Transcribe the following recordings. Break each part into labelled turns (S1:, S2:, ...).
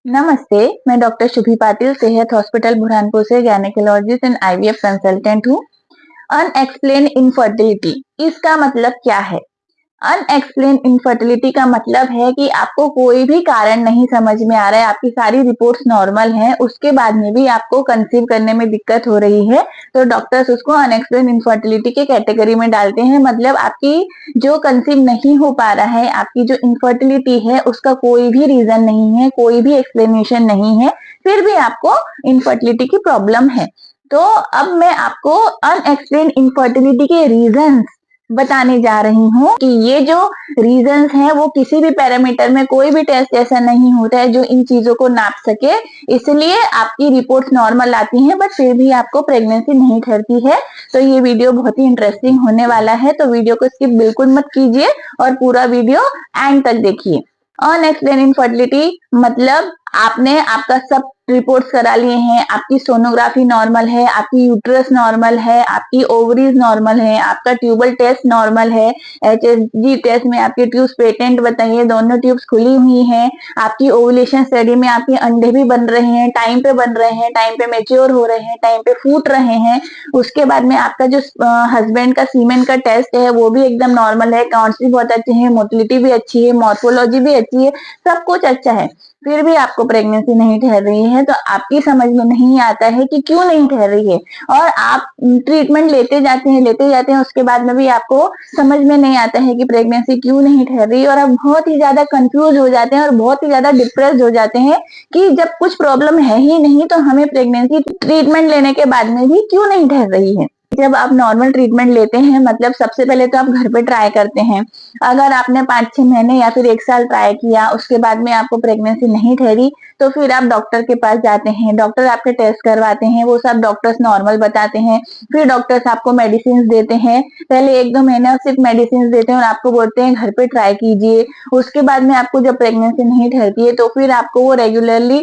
S1: नमस्ते, मैं डॉक्टर शुभी पाटिल सेहत हॉस्पिटल बुरहानपुर से गायनेकोलॉजिस्ट एंड आईवीएफ कंसल्टेंट हूँ। अनएक्सप्लेन इनफर्टिलिटी इसका मतलब क्या है? अनएक्सप्लेन इनफर्टिलिटी का मतलब है कि आपको कोई भी कारण नहीं समझ में आ रहा है, आपकी सारी रिपोर्ट्स नॉर्मल हैं, उसके बाद में भी आपको कंसीव करने में दिक्कत हो रही है, तो डॉक्टर्स उसको अनएक्सप्लेन इनफर्टिलिटी के कैटेगरी में डालते हैं। मतलब आपकी जो कंसीव नहीं हो पा रहा है, आपकी जो इनफर्टिलिटी है, उसका कोई भी रीजन नहीं है, कोई भी एक्सप्लेनेशन नहीं है, फिर भी आपको इनफर्टिलिटी की प्रॉब्लम है। तो अब मैं आपको अनएक्सप्लेन इनफर्टिलिटी के रीजंस बताने जा रही हूँ कि ये जो रीजंस हैं वो किसी भी पैरामीटर में कोई भी टेस्ट ऐसा नहीं होता है जो इन चीजों को नाप सके, इसलिए आपकी रिपोर्ट्स नॉर्मल आती हैं बट फिर भी आपको प्रेगनेंसी नहीं ठहरती है। तो ये वीडियो बहुत ही इंटरेस्टिंग होने वाला है, तो वीडियो को स्किप बिल्कुल मत कीजिए और पूरा वीडियो एंड तक देखिए। अनएक्सप्लेन इनफर्टिलिटी मतलब आपने आपका सब रिपोर्ट्स करा लिए हैं, आपकी सोनोग्राफी नॉर्मल है, आपकी यूट्रस नॉर्मल है, आपकी ओवरीज नॉर्मल है, आपका ट्यूबल टेस्ट नॉर्मल है, एचएसजी टेस्ट में आपके ट्यूब्स पेटेंट बताइए, दोनों ट्यूब्स खुली हुई हैं, आपकी ओवुलेशन स्टडी में आपके अंडे भी बन रहे हैं, टाइम पे बन रहे हैं, टाइम पे मेच्योर हो रहे हैं, टाइम पे फूट रहे हैं। उसके बाद में आपका जो हस्बैंड का सीमेन का टेस्ट है वो भी एकदम नॉर्मल है, काउंट्स भी बहुत अच्छे हैं, मोटिलिटी भी अच्छी है, मॉर्फोलॉजी भी अच्छी है, सब कुछ अच्छा है, फिर भी आपको प्रेगनेंसी नहीं ठहर रही है। तो आपकी समझ में नहीं आता है कि क्यों नहीं ठहर रही है, और आप ट्रीटमेंट लेते जाते हैं, उसके बाद में भी आपको समझ में नहीं आता है कि प्रेगनेंसी क्यों नहीं ठहर रही, और आप बहुत ही ज्यादा कंफ्यूज हो जाते हैं और बहुत ही ज्यादा डिप्रेस हो जाते हैं कि जब कुछ प्रॉब्लम है ही नहीं तो हमें प्रेगनेंसी ट्रीटमेंट लेने के बाद में भी क्यों नहीं ठहर रही है। जब आप नॉर्मल ट्रीटमेंट लेते हैं, मतलब सबसे पहले तो आप घर पे ट्राई करते हैं। अगर आपने 5-6 महीने या फिर 1 साल ट्राई किया, उसके बाद में आपको प्रेगनेंसी नहीं ठहरी, तो फिर आप डॉक्टर के पास जाते हैं, डॉक्टर आपके टेस्ट करवाते हैं, वो सब डॉक्टर्स नॉर्मल बताते हैं, फिर डॉक्टर्स आपको मेडिसिन देते हैं। पहले 1-2 महीना सिर्फ मेडिसिन देते हैं और आपको बोलते हैं घर पे ट्राई कीजिए। उसके बाद में आपको जब प्रेगनेंसी नहीं ठहरती है तो फिर आपको वो रेगुलरली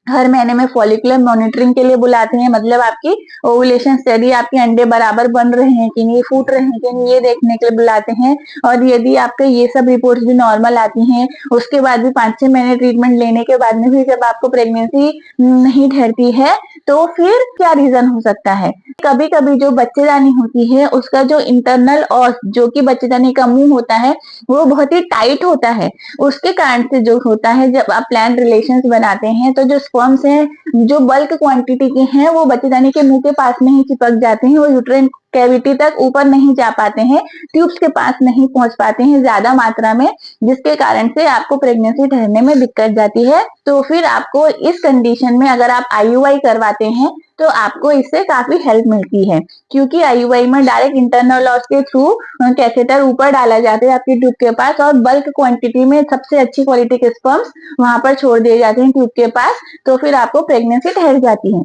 S1: हर महीने में फॉलिकुलर मॉनिटरिंग के लिए बुलाते हैं, मतलब आपकी ओवुलेशन स्टडी, आपके अंडे बराबर बन रहे हैं कि नहीं, फूट रहे हैं कि नहीं, ये देखने के लिए बुलाते हैं। और यदि आपके ये सब रिपोर्ट्स भी नॉर्मल आती हैं, उसके बाद भी 5-6 महीने ट्रीटमेंट लेने के बाद में भी जब आपको प्रेगनेंसी नहीं ठहरती है, तो फिर क्या रीजन हो सकता है? कभी कभी जो बच्चेदानी होती है उसका जो इंटरनल और जो कि बच्चेदानी का मुंह होता है वो बहुत ही टाइट होता है, उसके कारण से जो होता है, जब आप प्लान रिलेशंस बनाते हैं तो जो स्पर्म्स हैं जो बल्क क्वांटिटी के हैं वो बच्चेदानी के मुंह के पास में ही चिपक जाते हैं, वो यूट्राइन कैविटी तक ऊपर नहीं जा पाते हैं, ट्यूब्स के पास नहीं पहुंच पाते हैं ज्यादा मात्रा में, जिसके कारण से आपको प्रेगनेंसी ठहरने में दिक्कत जाती है। तो फिर आपको इस कंडीशन में अगर आप आईयूआई करवाते हैं तो आपको इससे काफी हेल्प मिलती है, क्योंकि आईयूआई में डायरेक्ट इंटरनल लॉस के थ्रू कैथेटर ऊपर डाला जाता है आपकी ट्यूब के पास, और बल्क क्वांटिटी में सबसे अच्छी क्वालिटी के स्पर्म्स वहां पर छोड़ दिए जाते हैं ट्यूब के पास, तो फिर आपको प्रेगनेंसी ठहर जाती है।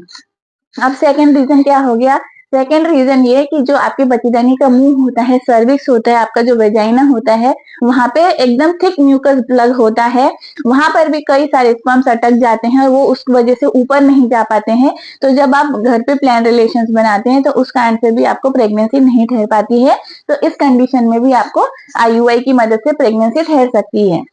S1: अब सेकंड रीजन क्या हो गया? सेकंड रीजन ये कि जो आपके बच्चेदानी का मुंह होता है, सर्विक्स होता है, आपका जो वेजाइना होता है, वहां पे एकदम थिक म्यूकस प्लग होता है, वहां पर भी कई सारे स्पर्म्स अटक जाते हैं और वो उस वजह से ऊपर नहीं जा पाते हैं। तो जब आप घर पे प्लान रिलेशंस बनाते हैं तो उस कारण से भी आपको प्रेगनेंसी नहीं ठहर पाती है। तो इस कंडीशन में भी आपको आईयूआई की मदद से प्रेगनेंसी ठहर सकती है।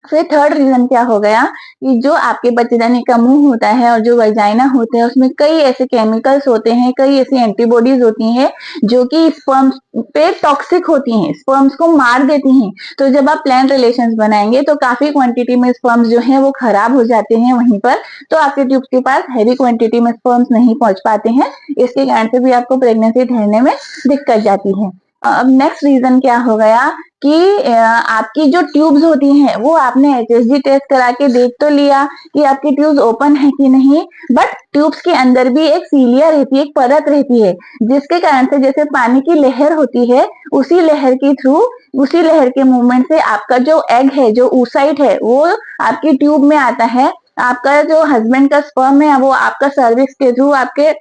S1: फिर थर्ड रीजन क्या हो गया कि जो आपके बच्चेदानी का मुंह होता है और जो वजाइना होते हैं उसमें कई ऐसे केमिकल्स होते हैं, कई ऐसी एंटीबॉडीज होती हैं जो कि स्पर्म्स पे टॉक्सिक होती हैं, स्पर्म्स को मार देती हैं। तो जब आप प्लान रिलेशंस बनाएंगे तो काफी क्वांटिटी में स्पर्म्स जो है वो खराब हो जाते हैं वहीं पर, तो आपके ट्यूब्स के पास हैवी क्वांटिटी में स्पर्म्स नहीं पहुंच पाते हैं, इसके कारण से भी आपको प्रेगनेंसी ठहरने में दिक्कत जाती है। अब नेक्स्ट रीजन क्या हो गया कि आपकी जो ट्यूब्स होती हैं वो आपने एचएसजी टेस्ट करा के देख तो लिया कि आपकी ट्यूब्स ओपन है कि नहीं, बट ट्यूब्स के अंदर भी एक सीलिया रहती है, एक परत रहती है, जिसके कारण से जैसे पानी की लहर होती है, उसी लहर के थ्रू, उसी लहर के मूवमेंट से आपका जो एग है, जो oocyte है, वो आपकी ट्यूब में आता है। आपका जो हस्बैंड का स्पर्म है वो आपका सर्विक्स के थ्रू, आपके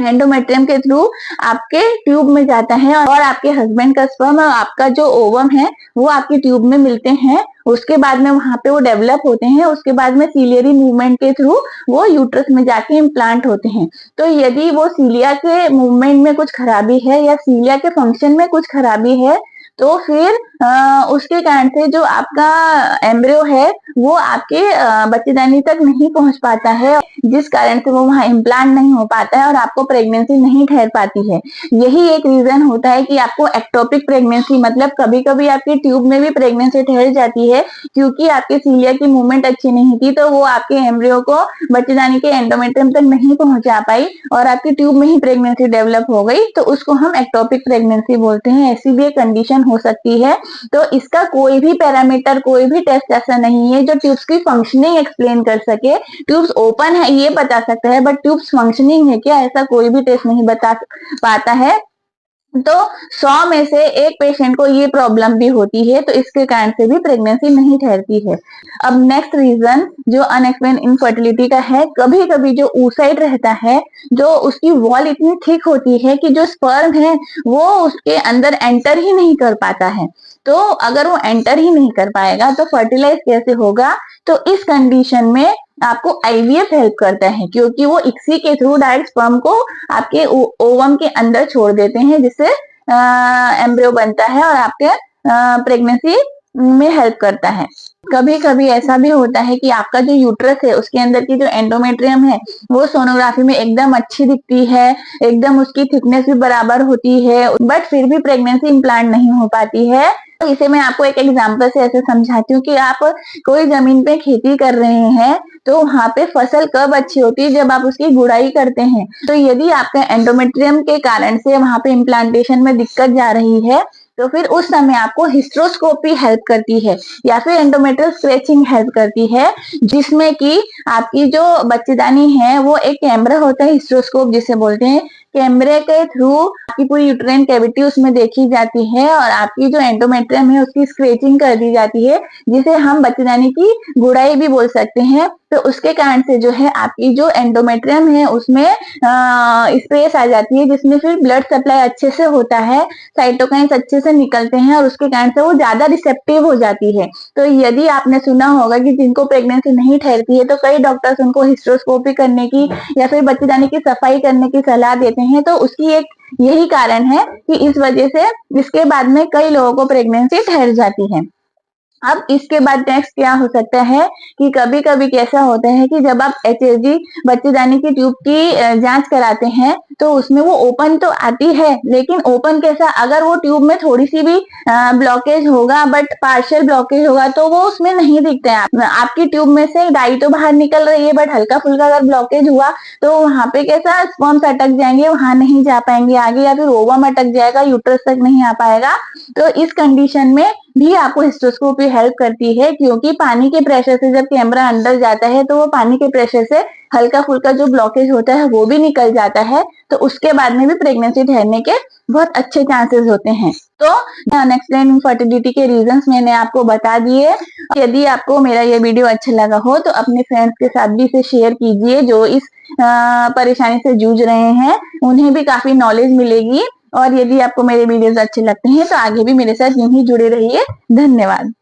S1: एंडोमेट्रियम के थ्रू आपके ट्यूब में जाता है, और आपके हस्बैंड का स्पर्म और आपका जो ओवम है वो आपकी ट्यूब में मिलते हैं। उसके बाद में वहां पे वो डेवलप होते हैं, उसके बाद में सीलियरी मूवमेंट के थ्रू वो यूट्रस में जाके इम्प्लांट होते हैं। तो यदि वो सीलिया के मूवमेंट में कुछ खराबी है या सीलिया के फंक्शन में कुछ खराबी है तो फिर उसके कारण से जो आपका एम्ब्रियो है वो आपके बच्चेदानी तक नहीं पहुंच पाता है, जिस कारण से वो वहां इम्प्लांट नहीं हो पाता है और आपको प्रेगनेंसी नहीं ठहर पाती है। यही एक रीजन होता है कि आपको एक्टोपिक प्रेगनेंसी, मतलब कभी कभी आपके ट्यूब में भी प्रेगनेंसी ठहर जाती है क्योंकि आपके सीलिया की मूवमेंट अच्छी नहीं थी, तो वो आपके एम्ब्रियो को बच्चेदानी के एंडोमेट्रियम तक नहीं पहुंचा पाई और आपकी ट्यूब में ही प्रेगनेंसी डेवलप हो गई, तो उसको हम एक्टोपिक प्रेगनेंसी बोलते हैं। ऐसी भी एक कंडीशन हो सकती है। तो इसका कोई भी पैरामीटर, कोई भी टेस्ट ऐसा नहीं है जो ट्यूब्स की फंक्शनिंग एक्सप्लेन कर सके। ट्यूब्स ओपन है ये बता सकता है, बट ट्यूब्स फंक्शनिंग है क्या, ऐसा कोई भी टेस्ट नहीं बता पाता है। तो 100 में से एक पेशेंट को ये प्रॉब्लम भी होती है, तो इसके कारण से भी प्रेगनेंसी नहीं ठहरती है। अब नेक्स्ट रीजन जो अनएक्सप्लेन इनफर्टिलिटी का है, कभी कभी जो oocyte रहता है, जो उसकी वॉल इतनी थिक होती है कि जो स्पर्म है वो उसके अंदर एंटर ही नहीं कर पाता है। तो अगर वो एंटर ही नहीं कर पाएगा तो फर्टिलाइज कैसे होगा। तो इस कंडीशन में आपको आईवीएफ हेल्प करता है, क्योंकि वो इक्सी के थ्रू डायरेक्ट स्पर्म को आपके ओवम के अंदर छोड़ देते हैं, जिससे एम्ब्रियो बनता है और आपके प्रेगनेंसी में हेल्प करता है। कभी कभी ऐसा भी होता है कि आपका जो यूट्रस है उसके अंदर की जो एंडोमेट्रियम है वो सोनोग्राफी में एकदम अच्छी दिखती है, एकदम उसकी थिकनेस भी बराबर होती है, बट फिर भी प्रेगनेंसी इम्प्लांट नहीं हो पाती है। तो इसे मैं आपको एक एग्जांपल से ऐसे समझाती हूँ कि आप कोई जमीन पे खेती कर रहे हैं, तो वहां पे फसल कब अच्छी होती है, जब आप उसकी गुड़ाई करते हैं। तो यदि आपका एंडोमेट्रियम के कारण से वहां पे इम्प्लांटेशन में दिक्कत जा रही है, तो फिर उस समय आपको हिस्ट्रोस्कोपी हेल्प करती है या फिर एंडोमेट्रियल स्ट्रेचिंग हेल्प करती है, जिसमें कि आपकी जो बच्चेदानी है वो एक कैमरा होता है, हिस्ट्रोस्कोप जिसे बोलते हैं। कैमरे के थ्रू आपकी पूरी यूट्राइन कैविटी उसमें देखी जाती है और आपकी जो एंडोमेट्रियम है उसकी स्क्रेचिंग कर दी जाती है, जिसे हम बच्चेदानी की गुड़ाई भी बोल सकते हैं। तो उसके कारण से जो है आपकी जो एंडोमेट्रियम है उसमें स्पेस आ जाती है, जिसमें फिर ब्लड सप्लाई अच्छे से होता है, साइटोकाइंस अच्छे से निकलते हैं और उसके कारण से वो ज्यादा रिसेप्टिव हो जाती है। तो यदि आपने सुना होगा कि जिनको प्रेगनेंसी नहीं ठहरती है तो कई डॉक्टर्स उनको हिस्ट्रोस्कोपी करने की या फिर बच्चेदानी की सफाई करने की सलाह देते हैं। तो उसकी एक यही कारण है कि इस वजह से इसके बाद में कई लोगों को प्रेगनेंसी ठहर जाती है। अब इसके बाद नेक्स्ट क्या हो सकता है कि कभी कभी कैसा होता है कि जब आप एचएसजी बच्चेदानी की ट्यूब की जांच कराते हैं तो उसमें वो ओपन तो आती है, लेकिन ओपन कैसा, अगर वो ट्यूब में थोड़ी सी भी ब्लॉकेज होगा, बट पार्शियल ब्लॉकेज होगा, तो वो उसमें नहीं दिखता है। आपकी ट्यूब में से डाई तो बाहर निकल रही है, बट हल्का फुल्का अगर ब्लॉकेज हुआ तो वहां पे कैसा स्पर्म्स अटक जाएंगे, वहां नहीं जा पाएंगे आगे, या फिर ओवम अटक जाएगा, यूट्रस तक नहीं आ पाएगा। तो इस कंडीशन में भी आपको हिस्ट्रोस्कोपी हेल्प करती है, क्योंकि पानी के प्रेशर से जब कैमरा अंदर जाता है तो वो पानी के प्रेशर से हल्का फुल्का जो ब्लॉकेज होता है वो भी निकल जाता है, तो उसके बाद में भी प्रेगनेंसी ठहरने के बहुत अच्छे चांसेस होते हैं। तो अनएक्सप्लेन्ड इनफर्टिलिटी के रीजंस मैंने आपको बता दिए। यदि आपको मेरा ये वीडियो अच्छा लगा हो तो अपने फ्रेंड्स के साथ भी इसे शेयर कीजिए जो इस परेशानी से जूझ रहे हैं, उन्हें भी काफी नॉलेज मिलेगी। और यदि आपको मेरे वीडियोस अच्छे लगते हैं तो आगे भी मेरे साथ यूं ही जुड़े रहिए। धन्यवाद।